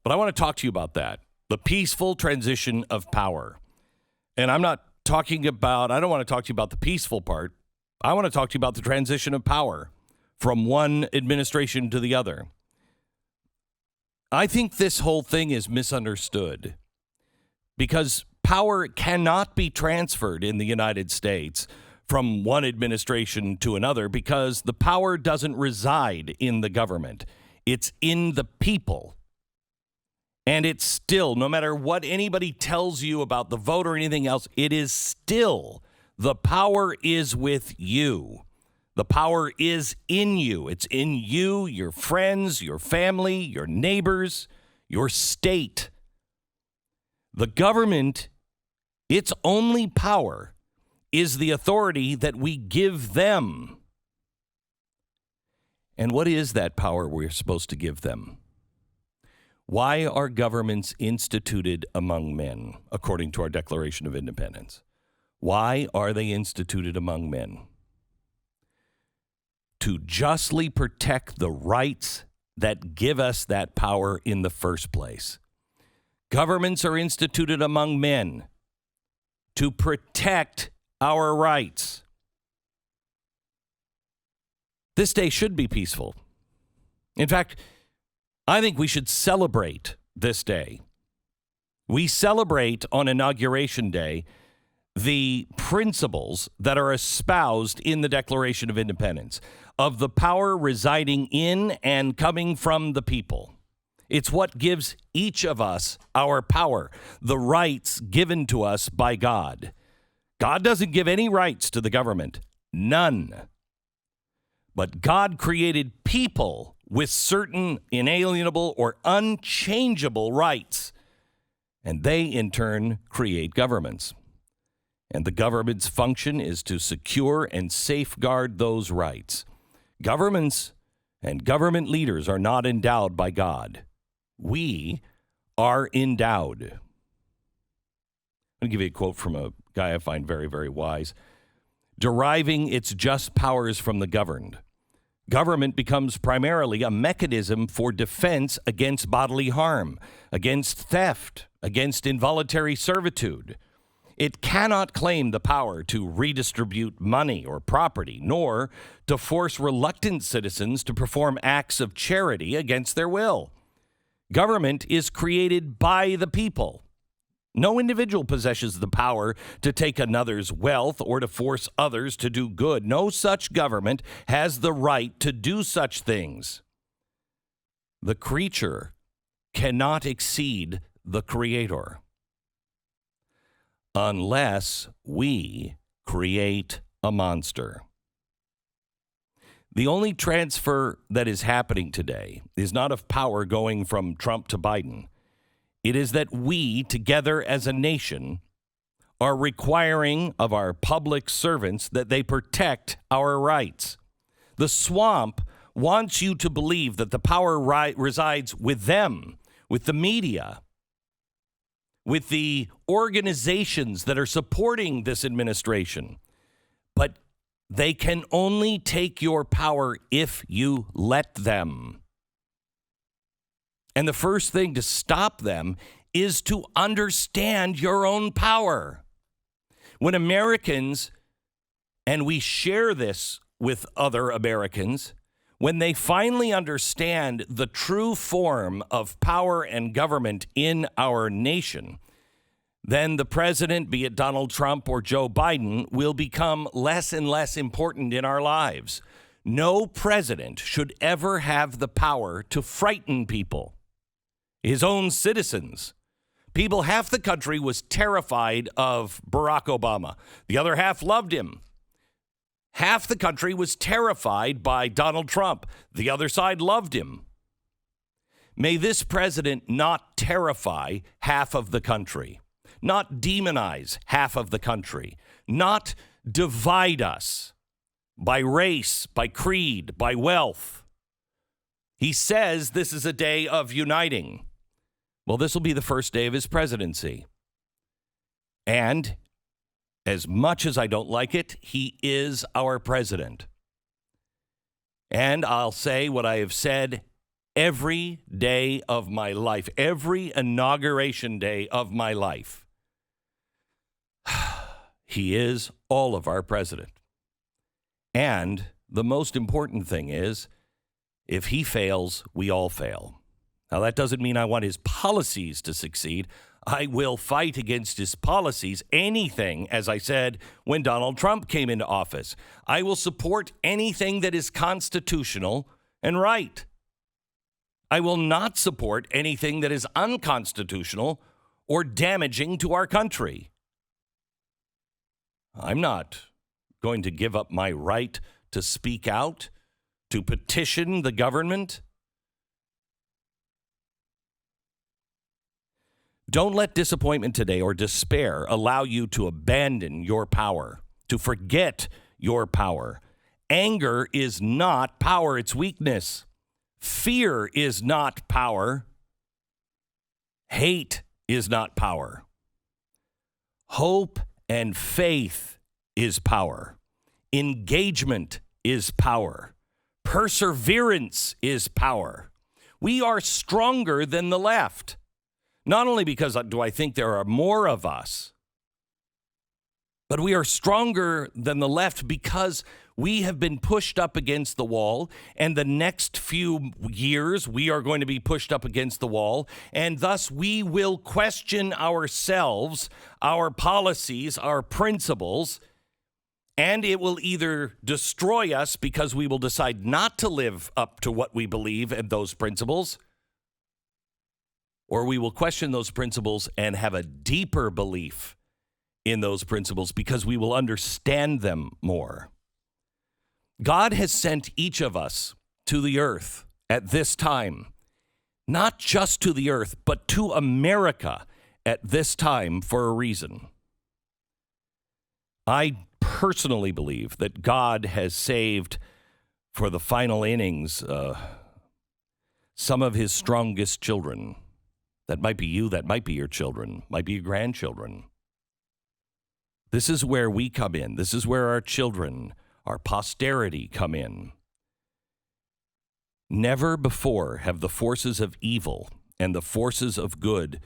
But I want to talk to you about that, the peaceful transition of power. And I don't want to talk to you about the peaceful part. I want to talk to you about the transition of power from one administration to the other. I think this whole thing is misunderstood because power cannot be transferred in the United States from one administration to another because the power doesn't reside in the government. It's in the people. And it's still, no matter what anybody tells you about the vote or anything else, it is still, the power is with you. The power is in you. It's in you, your friends, your family, your neighbors, your state. The government, its only power is the authority that we give them. And what is that power we're supposed to give them? Why are governments instituted among men, according to our Declaration of Independence? Why are they instituted among men? To justly protect the rights that give us that power in the first place. Governments are instituted among men to protect our rights. This day should be peaceful. In fact, I think we should celebrate this day. We celebrate on Inauguration Day the principles that are espoused in the Declaration of Independence of the power residing in and coming from the people. It's what gives each of us our power, the rights given to us by God. God doesn't give any rights to the government, none. But God created people with certain inalienable or unchangeable rights, and they in turn create governments. And the government's function is to secure and safeguard those rights. Governments and government leaders are not endowed by God. We are endowed. I'm going to give you a quote from a guy I find very, very wise. Deriving its just powers from the governed, government becomes primarily a mechanism for defense against bodily harm, against theft, against involuntary servitude. It cannot claim the power to redistribute money or property, nor to force reluctant citizens to perform acts of charity against their will. Government is created by the people. No individual possesses the power to take another's wealth or to force others to do good. No such government has the right to do such things. The creature cannot exceed the creator unless we create a monster. The only transfer that is happening today is not of power going from Trump to Biden. It is that we, together as a nation, are requiring of our public servants that they protect our rights. The swamp wants you to believe that the power resides with them, with the media, with the organizations that are supporting this administration. But they can only take your power if you let them. And the first thing to stop them is to understand your own power. When Americans, and we share this with other Americans, when they finally understand the true form of power and government in our nation, then the president, be it Donald Trump or Joe Biden, will become less and less important in our lives. No president should ever have the power to frighten people, his own citizens. People, half the country was terrified of Barack Obama. The other half loved him. Half the country was terrified by Donald Trump. The other side loved him. May this president not terrify half of the country, not demonize half of the country, not divide us by race, by creed, by wealth. He says this is a day of uniting. Well, this will be the first day of his presidency. And as much as I don't like it, he is our president. And I'll say what I have said every day of my life, every inauguration day of my life. He is all of our president. And the most important thing is, if he fails, we all fail. Now, that doesn't mean I want his policies to succeed. I will fight against his policies, anything, as I said, when Donald Trump came into office. I will support anything that is constitutional and right. I will not support anything that is unconstitutional or damaging to our country. I'm not going to give up my right to speak out, to petition the government. Don't let disappointment today or despair allow you to abandon your power, to forget your power. Anger is not power, it's weakness. Fear is not power. Hate is not power. Hope and faith is power. Engagement is power. Perseverance is power. We are stronger than the left. Not only because do I think there are more of us, but we are stronger than the left because we have been pushed up against the wall, and the next few years we are going to be pushed up against the wall, and thus we will question ourselves, our policies, our principles, and it will either destroy us because we will decide not to live up to what we believe in those principles, or we will question those principles and have a deeper belief in those principles because we will understand them more. God has sent each of us to the earth at this time, not just to the earth, but to America at this time for a reason. I personally believe that God has saved for the final innings some of his strongest children. That might be you, that might be your children, might be your grandchildren. This is where we come in. This is where our children, our posterity come in. Never before have the forces of evil and the forces of good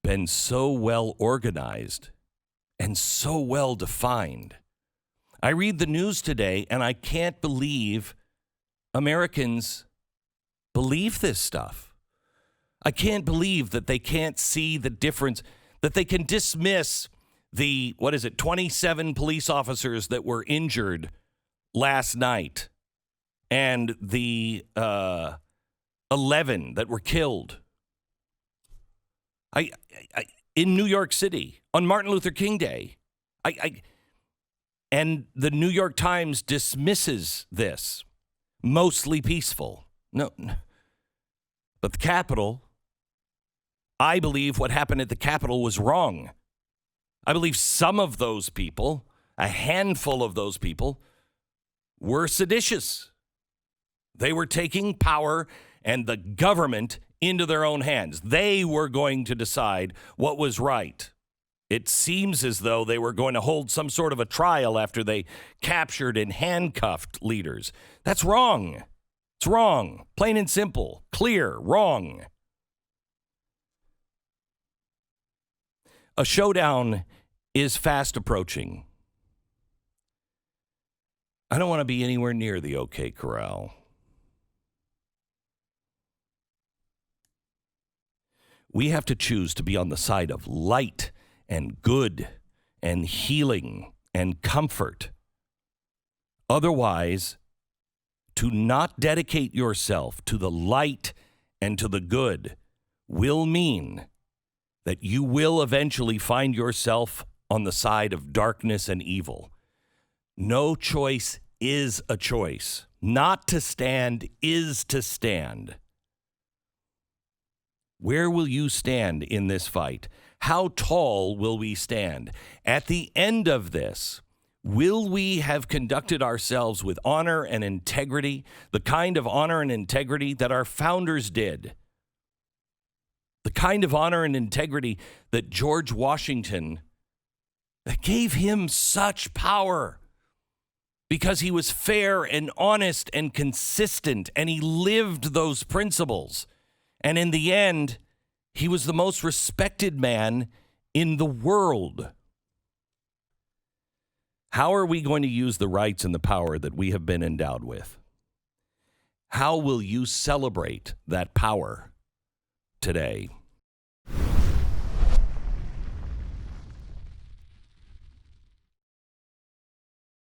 been so well organized and so well defined. I read the news today and I can't believe Americans believe this stuff. I can't believe that they can't see the difference, that they can dismiss the, 27 police officers that were injured last night and the 11 that were killed in New York City on Martin Luther King Day. And the New York Times dismisses this, mostly peaceful. No, but the Capitol, I believe what happened at the Capitol was wrong. I believe some of those people, a handful of those people, were seditious. They were taking power and the government into their own hands. They were going to decide what was right. It seems as though they were going to hold some sort of a trial after they captured and handcuffed leaders. That's wrong. It's wrong. Plain and simple. Clear. Wrong. A showdown is fast approaching. I don't want to be anywhere near the OK Corral. We have to choose to be on the side of light and good and healing and comfort. Otherwise, to not dedicate yourself to the light and to the good will mean that you will eventually find yourself on the side of darkness and evil. No choice is a choice. Not to stand is to stand. Where will you stand in this fight? How tall will we stand? At the end of this, will we have conducted ourselves with honor and integrity, the kind of honor and integrity that our founders did? The kind of honor and integrity that George Washington, that gave him such power. because he was fair and honest and consistent, and he lived those principles. And in the end, he was the most respected man in the world. How are we going to use the rights and the power that we have been endowed with? How will you celebrate that power today?